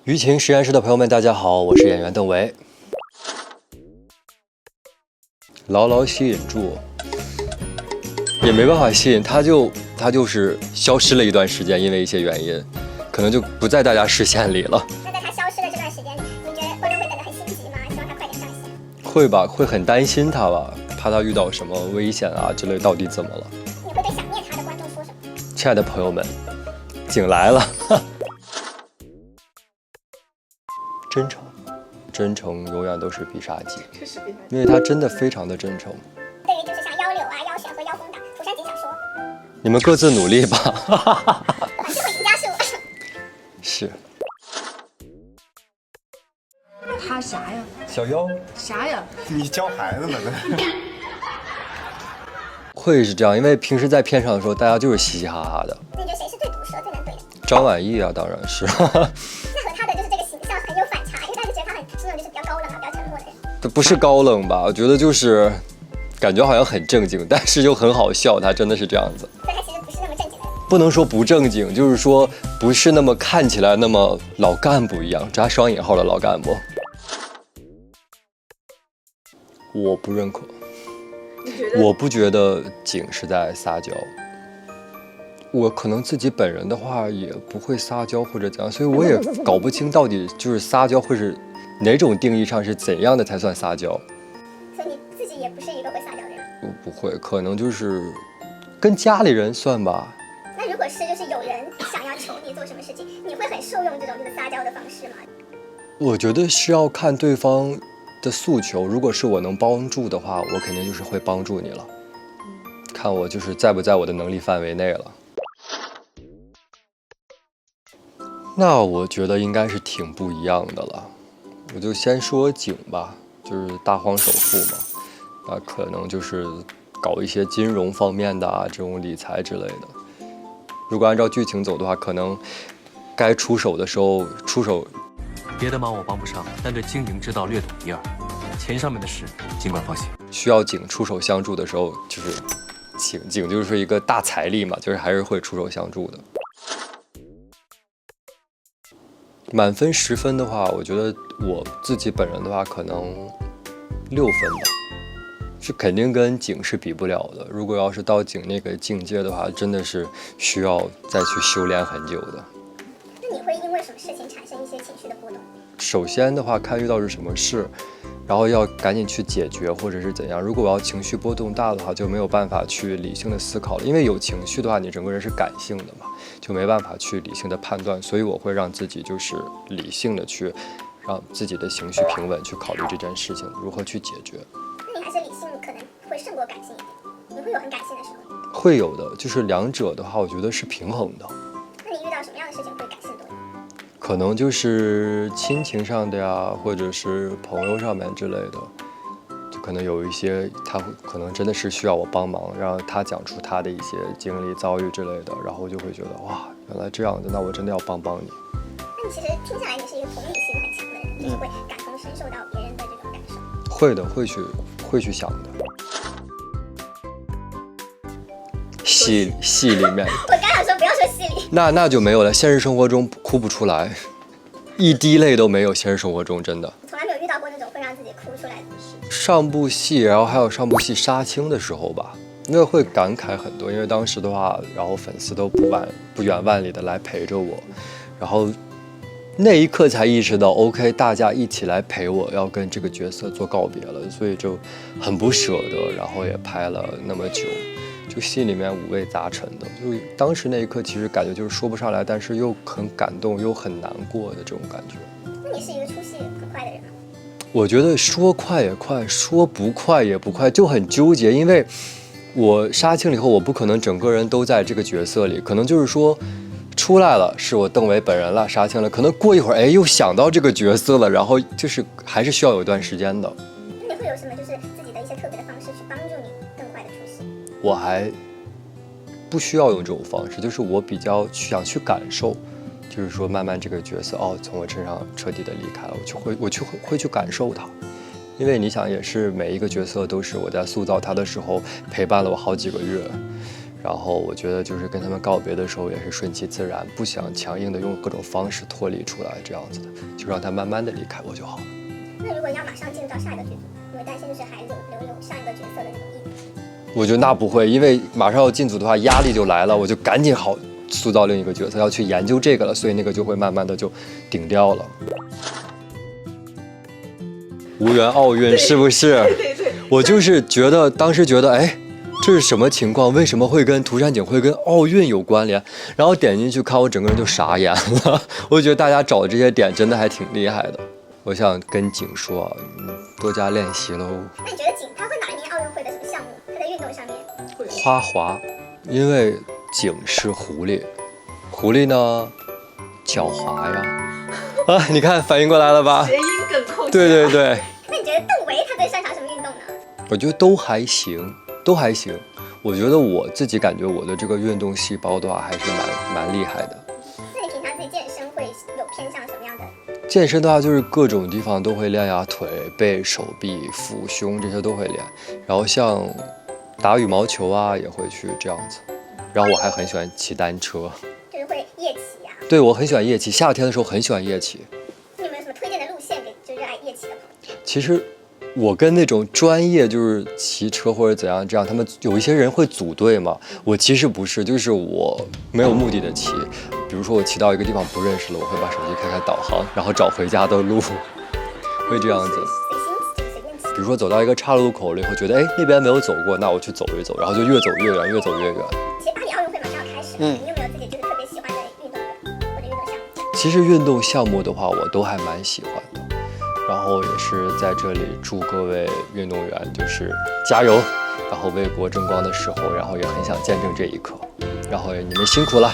舆情实验室的朋友们，大家好，我是演员邓维。牢牢吸引住，也没办法吸引他就是消失了一段时间，因为一些原因，可能就不在大家视线里了。那在他消失的这段时间里，你觉得观众会等得很心急吗？希望他快点上线。会吧，会很担心他吧，怕他遇到什么危险啊之类，到底怎么了？你会对想念他的观众说什么？亲爱的朋友们，景来了。真诚，真诚永远都是必杀技，因为他真的非常的真诚。对于就是像腰柳啊、腰旋和腰封党，涂山璟想说，你们各自努力吧。最后赢家是我。是。他啥呀？小妖，啥呀？你教孩子呢？会是这样，因为平时在片场的时候，大家就是嘻嘻哈哈的。你觉得谁是最毒舌、最能怼的？张晚意啊，当然是。那和他的就是这个形象很有反差，因为大家觉得他是那种就是比较高冷啊、比较沉默的人。这不是高冷吧？我觉得就是感觉好像很正经，但是又很好笑，他真的是这样子。所以他其实不是那么正经的人。不能说不正经，就是说不是那么看起来那么老干部一样，加双引号的老干部。我不认可。我不觉得景是在撒娇，我可能自己本人的话也不会撒娇或者怎样，所以我也搞不清到底就是撒娇会是哪种定义上是怎样的才算撒娇。所以你自己也不是一个会撒娇的人。我不会，可能就是跟家里人算吧。那如果是就是有人想要求你做什么事情，你会很受用这种就是撒娇的方式吗？我觉得是要看对方的诉求，如果是我能帮助的话，我肯定就是会帮助你了。看我就是在不在我的能力范围内了。那我觉得应该是挺不一样的了。我就先说景吧，就是大荒首富嘛，那可能就是搞一些金融方面的啊，这种理财之类的。如果按照剧情走的话，可能该出手的时候出手。别的忙我帮不上，但对经营之道略懂一二。钱上面的事尽管放心。需要景出手相助的时候，就是景就是一个大财力嘛，就是还是会出手相助的。满分10分的话，我觉得我自己本人的话，可能6分吧，是肯定跟景是比不了的。如果要是到景那个境界的话，真的是需要再去修炼很久的。那你会因为什么事情产生一些情绪的波动？首先的话，看遇到是什么事，然后要赶紧去解决，或者是怎样。如果我要情绪波动大的话，就没有办法去理性的思考了。因为有情绪的话，你整个人是感性的嘛，就没办法去理性的判断。所以我会让自己就是理性的去让自己的情绪平稳，去考虑这件事情如何去解决。那你还是理性可能会胜过感性一点，你会有很感性的时候？会有的，就是两者的话，我觉得是平衡的。那你遇到什么样的事情会感性多？可能就是亲情上的呀，或者是朋友上面之类的，就可能有一些他可能真的是需要我帮忙，让他讲出他的一些经历遭遇之类的，然后我就会觉得哇，原来这样的，那我真的要帮帮你。那你其实听下来，你是一个同理心很强的人，就是会感同身受到别人的这种感受。会的，会去想的。戏里面，我刚想说不要说戏里，那就没有了，现实生活中哭不出来，一滴泪都没有。现实生活中真的从来没有遇到过那种会让自己哭出来的事。上部戏，然后还有上部戏杀青的时候吧，因为会感慨很多，因为当时的话，然后粉丝都不远万里的来陪着我，然后那一刻才意识到 OK， 大家一起来陪我，要跟这个角色做告别了，所以就很不舍得，然后也拍了那么久，就心里面五味杂陈的。就当时那一刻，其实感觉就是说不上来，但是又很感动，又很难过的这种感觉。那你是一个出戏很快的人吗？我觉得说快也快，说不快也不快，就很纠结。因为我杀青了以后，我不可能整个人都在这个角色里，可能就是说出来了是我邓维本人了，杀青了，可能过一会儿哎又想到这个角色了，然后就是还是需要有一段时间的。那你会有什么就是自己的一些特别的方式去帮助你更快的出戏？我还不需要用这种方式，就是我比较想去感受，就是说慢慢这个角色从我身上彻底的离开了，我会去感受它。因为你想，也是每一个角色都是我在塑造他的时候陪伴了我好几个月，然后我觉得就是跟他们告别的时候也是顺其自然，不想强硬的用各种方式脱离出来，这样子的，就让他慢慢的离开我就好了。那如果要马上进入到下一个剧组，你会担心就是还留有上一个角色的那种意义？我觉得那不会，因为马上要进组的话，压力就来了，我就赶紧好塑造另一个角色，要去研究这个了，所以那个就会慢慢的就顶掉了。无缘奥运是不是？对，我就是觉得当时觉得，哎，这是什么情况？为什么会跟涂山璟会跟奥运有关联？然后点进去看，我整个人就傻眼了。我觉得大家找的这些点真的还挺厉害的。我想跟景说，多加练习喽。那你觉得景他会拿捏奥运会的什么项目？他在运动上面花滑，因为景是狐狸，狐狸呢狡猾呀。啊，你看反应过来了吧？谐音梗扣。对。那你觉得邓为他最擅长什么运动呢？我觉得都还行，都还行。我觉得我自己感觉我的这个运动细胞的话，还是蛮厉害的。那你平常自己健身会有偏向什么样的？健身的话，就是各种地方都会练呀，腿、背、手臂、腹、胸这些都会练。然后像打羽毛球啊，也会去这样子。然后我还很喜欢骑单车，就是会夜骑啊。对我很喜欢夜骑，夏天的时候很喜欢夜骑。你有没有什么推荐的路线给就热爱夜骑的朋友？其实我跟那种专业就是骑车或者怎样这样，他们有一些人会组队嘛，我其实不是，就是我没有目的的骑。比如说我骑到一个地方不认识了，我会把手机开导航，然后找回家的路，会这样子。随便骑。比如说走到一个岔路口了以后，觉得哎那边没有走过，那我去走一走，然后就越走越远，越走越远。其实巴黎奥运会马上要开始了，你有没有自己就是特别喜欢的运动员或者运动项目？其实运动项目的话，我都还蛮喜欢的。然后也是在这里祝各位运动员就是加油，然后为国争光的时候，然后也很想见证这一刻，然后你们辛苦了。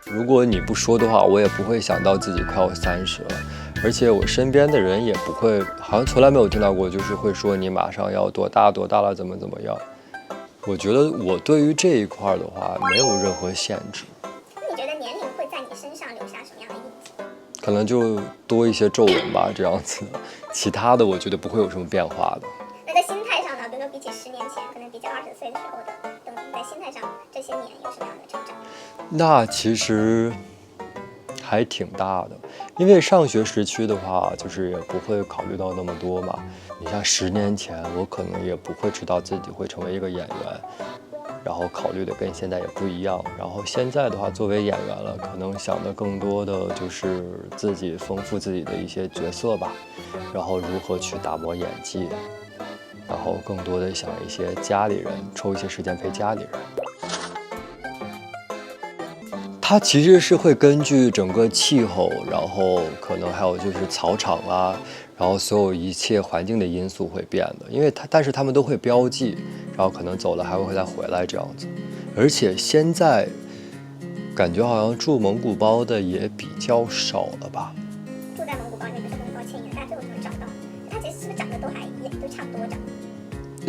如果你不说的话，我也不会想到自己快要30了，而且我身边的人也不会，好像从来没有听到过，就是会说你马上要多大多大了，怎么样。我觉得我对于这一块的话，没有任何限制。那你觉得年龄会在你身上留下什么样的印记？可能就多一些皱纹吧，这样子。其他的我觉得不会有什么变化的。那在心态上呢？比如说比起10年前，可能比起20岁的时候的邓为，在心态上这些年有什么样的成长？那其实还挺大的，因为上学时期的话，就是也不会考虑到那么多嘛。你像10年前，我可能也不会知道自己会成为一个演员，然后考虑的跟现在也不一样。然后现在的话，作为演员了，可能想的更多的就是自己丰富自己的一些角色吧，然后如何去打磨演技，然后更多的想一些家里人，抽一些时间陪家里人。它其实是会根据整个气候，然后可能还有就是草场啊，然后所有一切环境的因素会变的，因为但是他们都会标记，然后可能走了还会再回来这样子。而且现在感觉好像住蒙古包的也比较少了吧？住在蒙古包里面就是蒙古包迁移，大家最后怎么找到？它其实是不是长得都差不多长？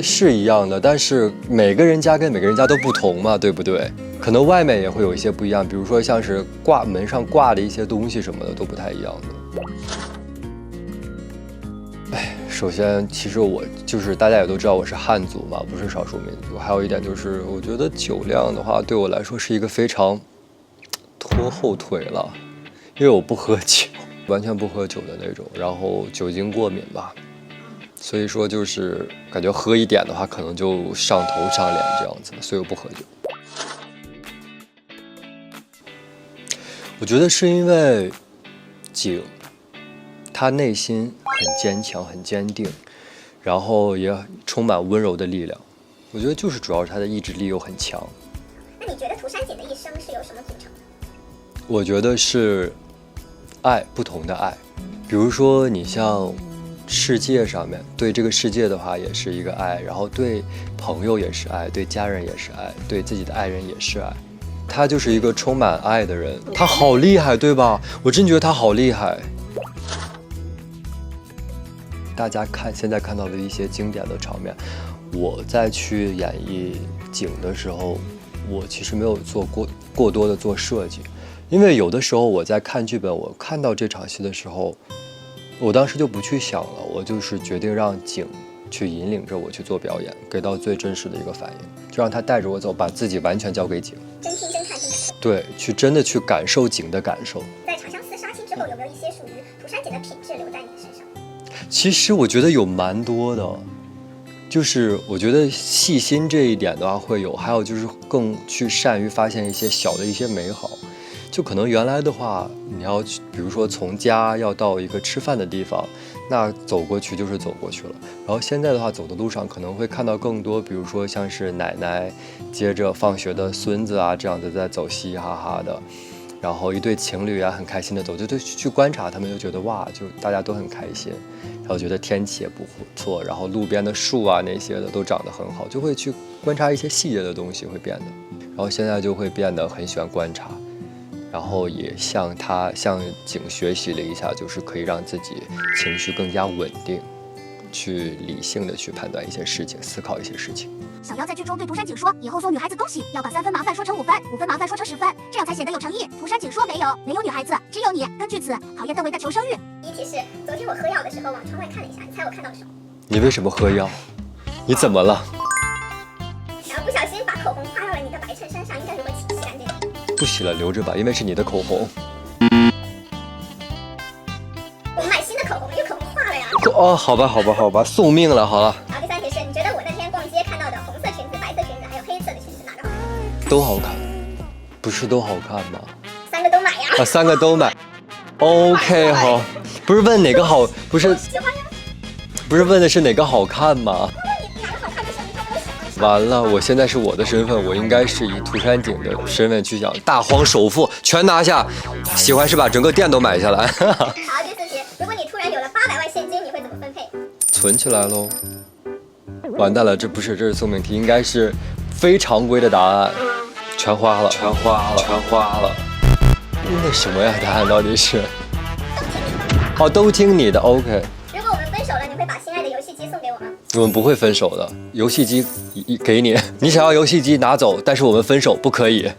是一样的，但是每个人家跟每个人家都不同嘛，对不对？可能外面也会有一些不一样，比如说像是门上挂的一些东西什么的都不太一样的。首先，其实我就是大家也都知道我是汉族嘛，不是少数民族。还有一点就是，我觉得酒量的话，对我来说是一个非常拖后腿了，因为我不喝酒，完全不喝酒的那种，然后酒精过敏吧。所以说就是感觉喝一点的话，可能就上头上脸这样子，所以我不喝酒。我觉得是因为景，他内心很坚强、很坚定，然后也充满温柔的力量。我觉得就是主要是他的意志力又很强。那你觉得涂山璟的一生是由什么组成的？我觉得是爱，不同的爱。比如说你像世界上面，对这个世界的话也是一个爱，然后对朋友也是爱，对家人也是爱，对自己的爱人也是爱。他就是一个充满爱的人，他好厉害，对吧？我真觉得他好厉害。大家现在看到的一些经典的场面，我在去演绎景的时候，我其实没有做过多的做设计，因为有的时候我在看剧本，我看到这场戏的时候，我当时就不去想了，我就是决定让景去引领着我去做表演，给到最真实的一个反应，就让他带着我走，把自己完全交给景。真听真看真感受。对，去真的去感受景的感受。在长相思杀青之后，有没有一些属于涂山璟的品质留在你的身上？其实我觉得有蛮多的，就是我觉得细心这一点的话会有，还有就是更去善于发现一些小的一些美好。就可能原来的话，你要去，比如说从家要到一个吃饭的地方，那走过去就是走过去了。然后现在的话，走的路上可能会看到更多，比如说像是奶奶接着放学的孙子啊，这样子在走嘻嘻哈哈的，然后一对情侣啊很开心的走，就去观察他们，就觉得哇，就大家都很开心，然后觉得天气也不错，然后路边的树啊那些的都长得很好，就会去观察一些细节的东西会变得，然后现在就会变得很喜欢观察。然后也向景学习了一下，就是可以让自己情绪更加稳定，去理性的去判断一些事情，思考一些事情。小妖在剧中对涂山璟说，以后送女孩子东西要把3分麻烦说成5分，5分麻烦说成10分，这样才显得有诚意。涂山璟说没有女孩子，只有你。根据此，讨厌邓为的求生欲。第一题是，昨天我喝药的时候往窗外看了一下，你猜我看到了什么？你为什么喝药？你怎么了？然后不小心把口红画到了你的白衬衫上，应该如何洗干净？不洗了，留着吧，因为是你的口红。我们买新的口红，因为口红化了呀。哦，好吧，送命了，好了。然后第3题是，你觉得我那天逛街看到的红色裙子、白色裙子还有黑色的裙子哪个好看？都好看，不是都好看吗？3个都买呀。 ？3个都买。OK， 好，不是问哪个好，不是喜欢呀。不是问的是哪个好看吗？你哪个好看的时候，你看都喜欢。完了，我现在是我的身份，我应该是以涂山璟的身份去讲，大荒首富全拿下，喜欢是把整个店都买下来。好，第4题，如果你突然有了800万现金，你会怎么分配？存起来喽。完蛋了，这是送命题，应该是非常规的答案，全花了。那什么呀？答案到底是？哦，都听你的。OK。如果我们分手了，你会把心爱的游戏机送给我吗？我们不会分手的，游戏机给你，你想要游戏机拿走，但是我们分手不可以。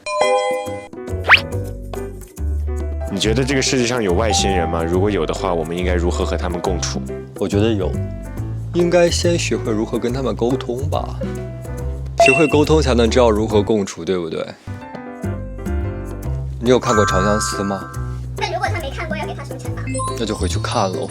你觉得这个世界上有外星人吗？如果有的话，我们应该如何和他们共处？我觉得有，应该先学会如何跟他们沟通吧。学会沟通才能知道如何共处，对不对？你有看过《长相思》吗？那如果他没看过，要给他什么惩罚？那就回去看喽。